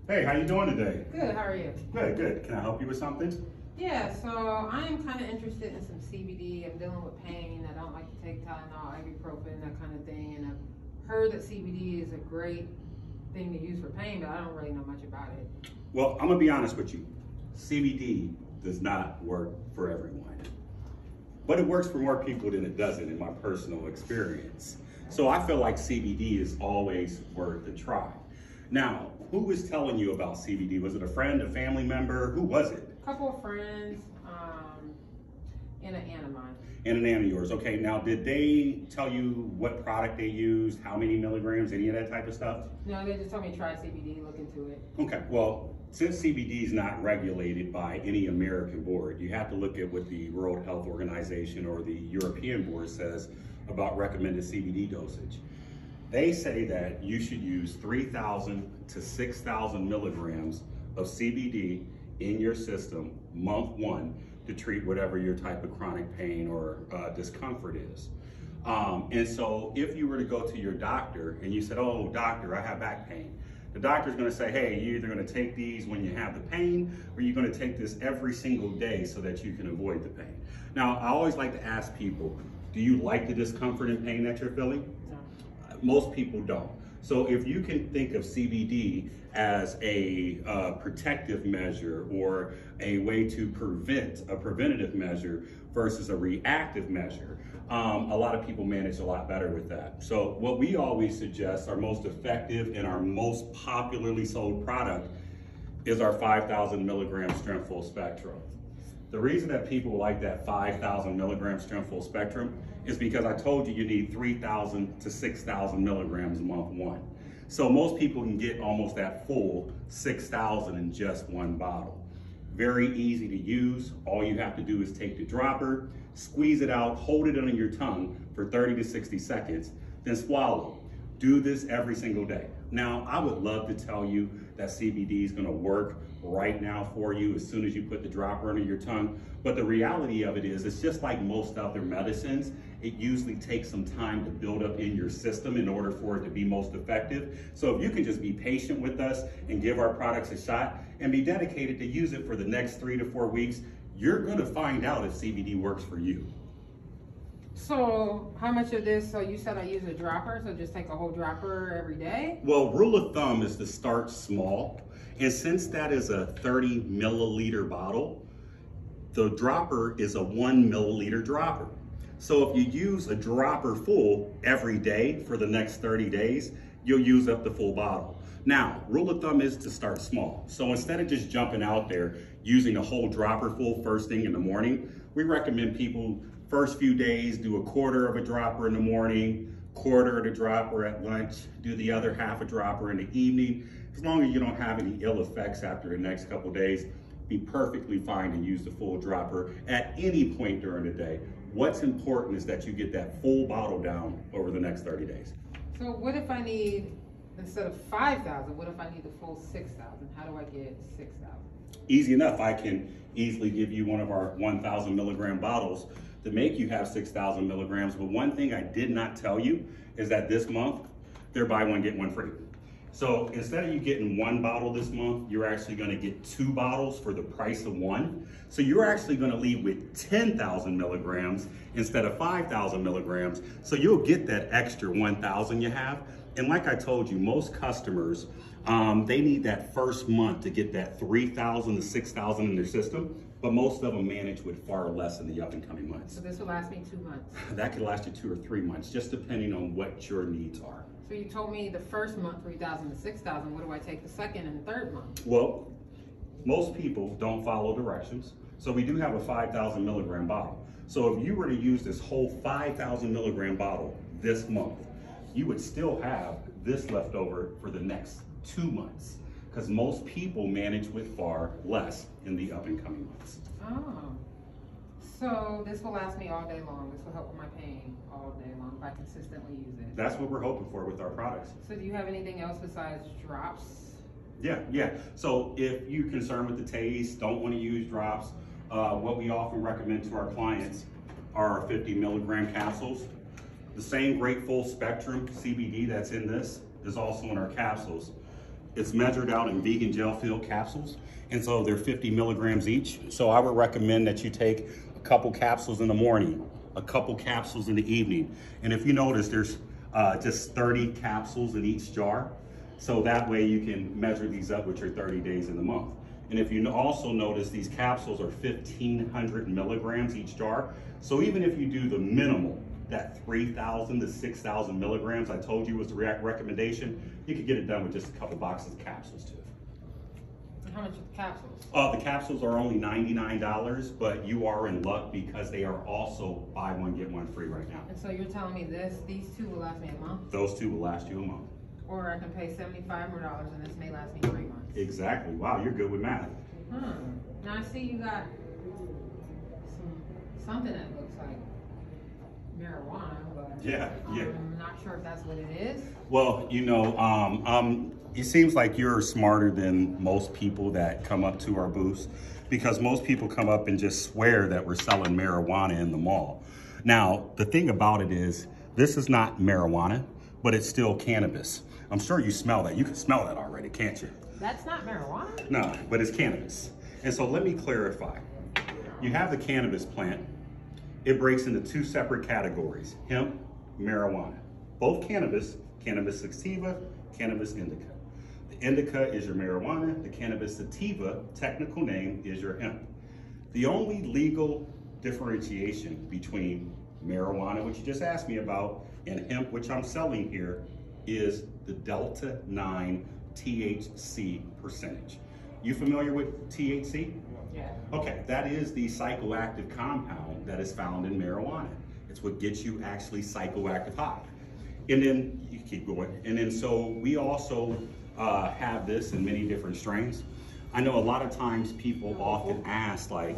Hey, how you doing today? Good, how are you? Good, good. Can I help you with something? Yeah, so I am kind of interested in some CBD. I'm dealing with pain. I don't like to take Tylenol, ibuprofen, that kind of thing. And I've heard that CBD is a great thing to use for pain, but I don't really know much about it. Well, I'm gonna be honest with you. CBD does not work for everyone, but it works for more people than it doesn't in my personal experience. So I feel like CBD is always worth a try. Now, who was telling you about CBD? Was it a friend, a family member? Who was it? A couple of friends, and an aunt of mine. And an aunt of yours. Okay, now did they tell you what product they used, how many milligrams, any of that type of stuff? No, they just told me to try CBD, look into it. Okay, well, since CBD is not regulated by any American board, you have to look at what the World Health Organization or the European board says about recommended CBD dosage. They say that you should use 3,000 to 6,000 milligrams of CBD in your system month one to treat whatever your type of chronic pain or discomfort is. And so if you were to go to your doctor and you said, oh, doctor, I have back pain, the doctor's gonna say, hey, you're either gonna take these when you have the pain or you're gonna take this every single day so that you can avoid the pain. Now, I always like to ask people, do you like the discomfort and pain that you're feeling? No. Most people don't. So if you can think of CBD as a protective measure or a way to prevent, a preventative measure versus a reactive measure, a lot of people manage a lot better with that. So what we always suggest, our most effective and our most popularly sold product is our 5,000 milligram strength full spectrum. The reason that people like that 5,000 milligram strength full spectrum is because I told you need 3,000 to 6,000 milligrams month one. So most people can get almost that full 6,000 in just one bottle. Very easy to use. All you have to do is take the dropper, squeeze it out, hold it under your tongue for 30 to 60 seconds, then swallow. Do this every single day. Now, I would love to tell you that CBD is gonna work right now for you as soon as you put the dropper under your tongue. But the reality of it is, it's just like most other medicines. It usually takes some time to build up in your system in order for it to be most effective. So if you can just be patient with us and give our products a shot and be dedicated to use it for the next 3 to 4 weeks, you're gonna find out if CBD works for you. So how much of this, so you said I use a dropper, so just take a whole dropper every day? Well, rule of thumb is to start small. And since that is a 30 milliliter bottle, the dropper is a 1 milliliter dropper. So if you use a dropper full every day for the next 30 days, you'll use up the full bottle. Now, rule of thumb is to start small. So instead of just jumping out there using a whole dropper full first thing in the morning, we recommend people first few days do a quarter of a dropper in the morning, quarter of the dropper at lunch, do the other half a dropper in the evening. As long as you don't have any ill effects after the next couple days, be perfectly fine to use the full dropper at any point during the day. What's important is that you get that full bottle down over the next 30 days. So what if I need, instead of 5,000, what if I need the full 6,000? How do I get 6,000? Easy enough. I can easily give you one of our 1,000 milligram bottles to make you have 6,000 milligrams. But one thing I did not tell you is that this month, they're buy one, get one free. So instead of you getting one bottle this month, you're actually gonna get 2 bottles for the price of one. So you're actually gonna leave with 10,000 milligrams instead of 5,000 milligrams. So you'll get that extra 1,000 you have. And like I told you, most customers, they need that first month to get that 3,000 to 6,000 in their system, but most of them manage with far less in the up and coming months. So this will last me 2 months? That could last you 2 or 3 months, just depending on what your needs are. So you told me the first month, 3,000 to 6,000. What do I take the second and third month? Well, most people don't follow directions. So we do have a 5,000 milligram bottle. So if you were to use this whole 5,000 milligram bottle this month, you would still have this left over for the next 2 months, because most people manage with far less in the up and coming months. Oh, so this will last me all day long. This will help with my pain all day long if I consistently use it. That's what we're hoping for with our products. So do you have anything else besides drops? Yeah. So if you're concerned with the taste, don't want to use drops, what we often recommend to our clients are our 50 milligram capsules. The same great full spectrum CBD that's in this is also in our capsules. It's measured out in vegan gel-filled capsules, and so they're 50 milligrams each. So I would recommend that you take a couple capsules in the morning, a couple capsules in the evening. And if you notice, there's just 30 capsules in each jar. So that way you can measure these up with your 30 days in the month. And if you also notice, these capsules are 1,500 milligrams each jar. So even if you do the minimal, that 3,000 to 6,000 milligrams I told you was the recommendation, you could get it done with just a couple boxes of capsules too. How much are the capsules? The capsules are only $99, but you are in luck because they are also buy one, get one free right now. And so you're telling me these two will last me a month? Those two will last you a month. Or I can pay $75 more and this may last me 3 months. Exactly. Wow, you're good with math. Now I see you got something that looks like marijuana, but yeah. I'm not sure if that's what it is. Well, you know, it seems like you're smarter than most people that come up to our booths, because most people come up and just swear that we're selling marijuana in the mall. Now, the thing about it is, this is not marijuana, but it's still cannabis. I'm sure you smell that. You can smell that already, can't you? That's not marijuana? No, but it's cannabis. And so let me clarify. You have the cannabis plant. It breaks into two separate categories: hemp, marijuana. Both cannabis, cannabis sativa, cannabis indica. The indica is your marijuana. The cannabis sativa, technical name, is your hemp. The only legal differentiation between marijuana, which you just asked me about, and hemp, which I'm selling here, is the Delta 9 THC percentage. You familiar with THC? Yeah. Okay, that is the psychoactive compound that is found in marijuana. It's what gets you actually psychoactive high. And then you keep going. And then so we also have this in many different strains. I know a lot of times people often ask, like,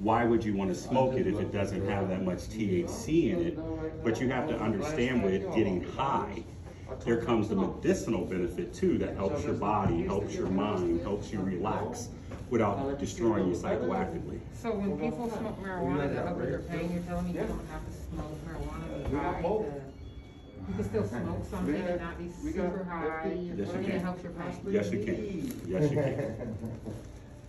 why would you want to smoke it if it doesn't have that much THC in it? But you have to understand, with getting high, there comes the medicinal benefit too that helps your body, helps your mind, helps you relax without destroying you psychoactively. So when people smoke marijuana to help with their pain, you're telling me you don't have to smoke marijuana to be high? You can still smoke something and not be super high. Yes, you It can. helps your pain. Yes, you can. Yes, you can.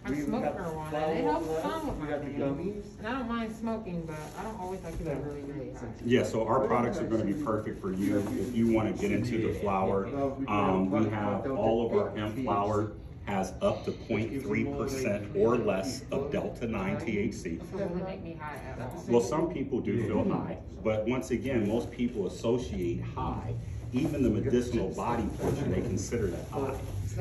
I smoke marijuana and it helps some with my pain. And I don't mind smoking, but I don't always like to get really, really high. Yeah, so our products are going to be perfect for you if you want to get into the flower. We have all of our hemp flower has up to 0.3% or less of Delta 9 THC. So will it make me high at all? Well, some people do feel high, but once again, most people associate high. Even the medicinal body portion, they consider that high.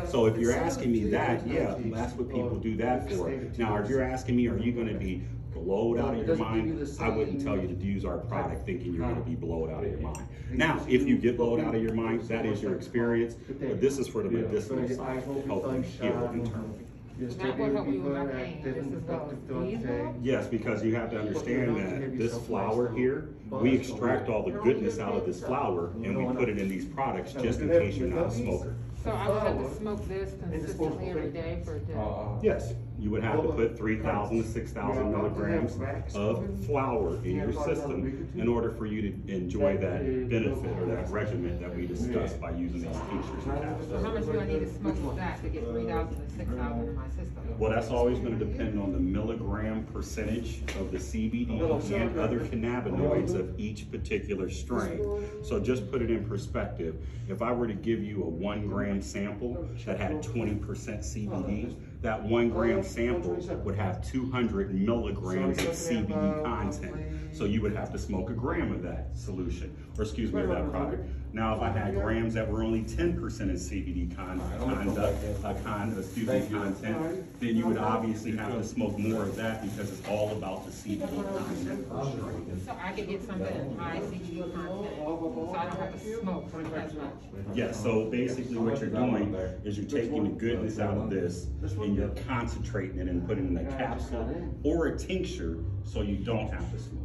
So if you're asking me that, yeah, that's what people do that for. Now, if you're asking me, are you going to be blowed out of your mind? I wouldn't tell you to use our product thinking you're going to be blowed out of your mind. Now, if you get blowed out of your mind, that is your experience, but this is for the medicinal side to help you heal internally. That will help you with my pain just as well as these will? Yes, because you have to understand that this flower here, we extract all the goodness out of this flower and we put it in these products just in case you're not a smoker. So I would have to smoke this consistently every day for a day? Yes, you would have to put 3,000 to 6,000 milligrams of flour in your system in order for you to enjoy that benefit or that regimen that we discussed by using these tinctures and capsules. So how much do I need to smoke with that to get 3,000 to 6,000 in my system? Well, that's always going to depend on the milligram percentage of the CBD and other cannabinoids of each particular strain. So just put it in perspective. If I were to give you a 1 gram sample that had 20% CBD, that 1 gram sample would have 200 milligrams of CBD content. So you would have to smoke a gram of that solution, or excuse me, of that product. Now, if I had grams that were only 10% of CBD content, then you would obviously have to smoke more of that because it's all about the CBD content per strain. So I could get something high CBD content, so I don't have to smoke as much. Yes, so basically what you're doing is you're taking the goodness out of this and you're concentrating it and putting it in a capsule or a tincture so you don't have to smoke it.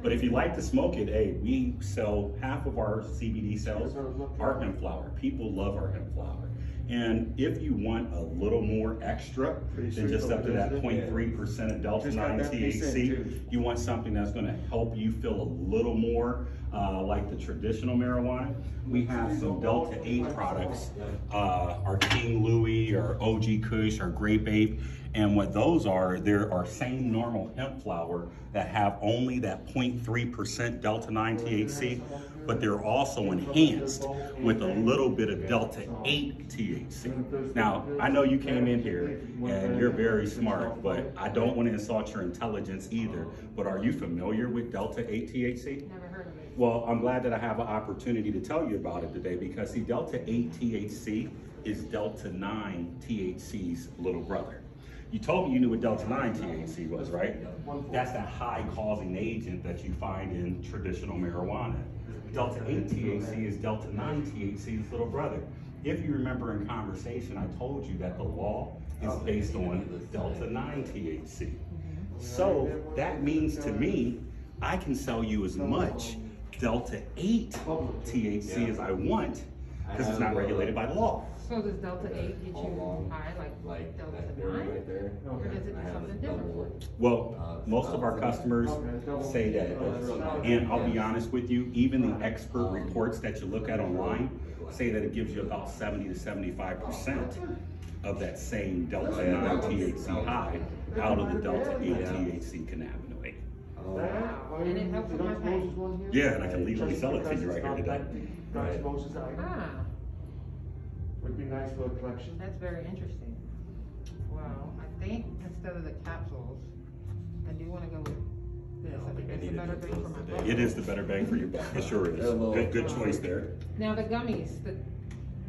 But if you like to smoke it, hey, we sell half of our CBD cells, our hemp flower. People love our hemp flower. And if you want a little more extra than just up to that 0.3% of Delta 9 THC, you want something that's going to help you feel a little more like the traditional marijuana, we have some Delta 8 products, our King Louis, our OG Kush, our Grape Ape. And what those are, there are same normal hemp flower that have only that 0.3% Delta 9 THC, but they're also enhanced with a little bit of Delta 8 THC. Now, I know you came in here and you're very smart, but I don't want to insult your intelligence either. But are you familiar with Delta 8 THC? Never heard of it. Well, I'm glad that I have an opportunity to tell you about it today, because see, Delta 8 THC is Delta 9 THC's little brother. You told me you knew what Delta 9 THC was, right? That's that high causing agent that you find in traditional marijuana. Delta 8 THC is Delta 9 THC's little brother. If you remember in conversation, I told you that the law is based on Delta 9 THC. So that means to me, I can sell you as much Delta 8 THC as I want, because it's not regulated by the law. So does Delta 8 get you high like Delta 9? Or does it do something different? Well, most of our customers say that it does. And I'll be honest with you, even the expert reports that you look at online say that it gives you about 70 to 75% of that same Delta 9 THC high out of the Delta 8 THC cannabinoid. Wow. And it helps with my pain. Yeah, and I can legally sell it to you right here today. Ah. Would be nice for a collection. That's very interesting. Wow, I think instead of the capsules, I do want to go with this. I think it's a better bang for my buck. It is the better bang for your buck. It sure is. Good choice there. Now the gummies,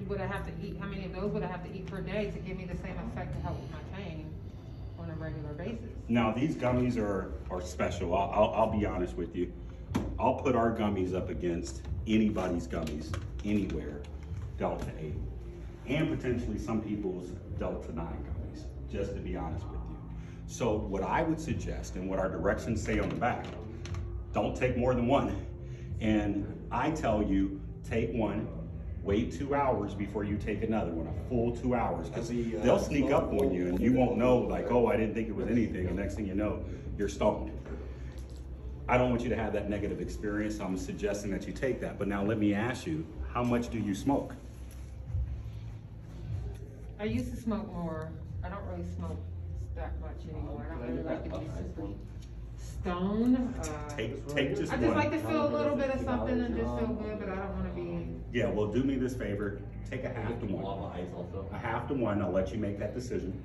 would I have to eat, how many of those would I have to eat per day to give me the same effect to help with my pain on a regular basis? Now these gummies are special. I'll be honest with you. I'll put our gummies up against anybody's gummies anywhere, Delta 8. And potentially some people's Delta 9 gummies, just to be honest with you. So what I would suggest, and what our directions say on the back, don't take more than one. And I tell you, take one, wait 2 hours before you take another one, a full 2 hours, because they'll sneak up on you and you won't know, like, oh, I didn't think it was anything, and next thing you know, you're stoned. I don't want you to have that negative experience, so I'm suggesting that you take that. But now let me ask you, how much do you smoke? I used to smoke more. I don't really smoke that much anymore. I don't really like to be super stoned. Take just I one. just like to feel a little bit of something and just feel good, but I don't want to be. Yeah, well, do me this favor. Take a half to one. A half to one, I'll let you make that decision.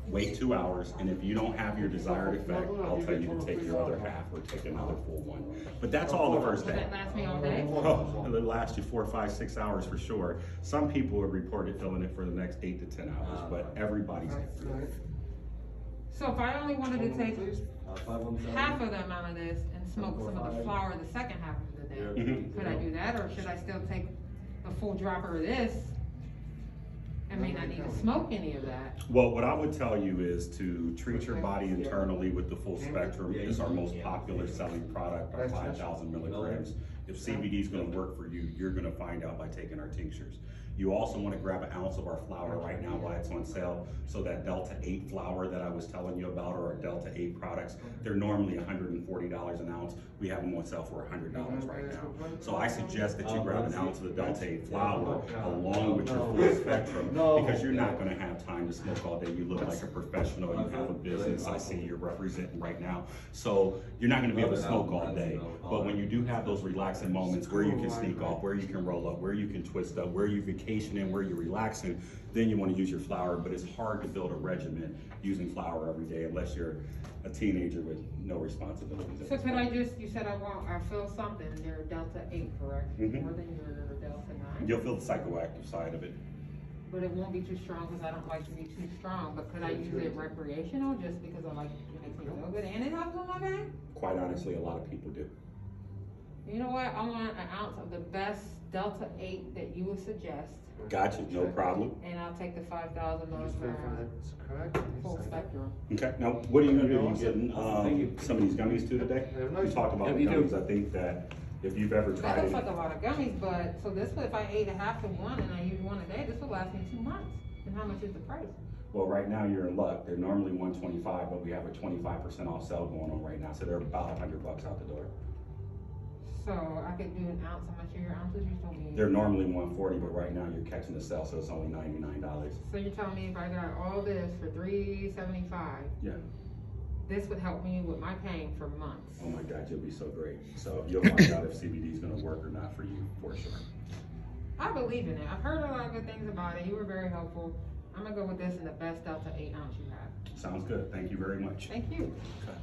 Wait 2 hours, and if you don't have your desired effect, I'll tell you to take your other half or take another full one. But that's all the first Will day. that last me all day? Oh, it'll last you 4, 5, 6 hours for sure. Some people have reported feeling it for the next 8 to 10 hours, but everybody's different. So if I only wanted to take half of the amount of this and smoke some of the flower the second half of the day, could I do that, or should I still take a full dropper of this? I may not need to smoke any of that. Well, what I would tell you is to treat your body internally with the full spectrum. It's our most popular selling product, our 5,000 milligrams. If CBD is going to work for you, you're going to find out by taking our tinctures. You also want to grab an ounce of our flower right now while it's on sale. So that Delta 8 flower that I was telling you about, or our Delta 8 products, they're normally $140 an ounce. We have them on sale for $100 right now. So I suggest that you grab an ounce of the Delta 8 flower along with your full spectrum, because you're not going to have time to smoke all day. You look like a professional. You have a business. I see you're representing right now. So you're not going to be able to smoke all day. But when you do have those relaxing moments where you can sneak off, where you can roll up, where you can twist up, where you vacationing, where you're relaxing, then you want to use your flower. But it's hard to build a regimen using flower every day unless you're a teenager with no responsibilities. So could I just, you said I feel something, you're Delta 8, correct? More than your Delta 9? You'll feel the psychoactive side of it. But it won't be too strong because I don't like to be too strong. But could I use it recreational just because I like it makes me feel good and it helps on my back? Quite honestly, a lot of people do. You know what? I want an ounce of the best Delta 8 that you would suggest. Gotcha, no problem. And I'll take the 5,000 milligrams full spectrum. Okay, now what are you going to do? You getting some of these gummies too today? You talked about the gummies. I think that If you've ever That tried looks it, like a lot of gummies, but, so this, if I ate a half to one and I use one a day, this will last me 2 months. And how much is the price? well, right now you're in luck. They're normally $125, but we have a 25% off sale going on right now, so they're about $100 out the door. So I could do an ounce. How much are your ounces you told me? They're normally $140, but right now you're catching the sale, so it's only $99. So you're telling me if I got all this for $375, Yeah. this would help me with my pain for months. Oh my God, you'll be so great. So you'll find out if CBD is going to work or not for you, for sure. I believe in it. I've heard a lot of good things about it. You were very helpful. I'm gonna go with this in the best Delta 8 ounce you have. Sounds good. Thank you very much. Thank you. Okay.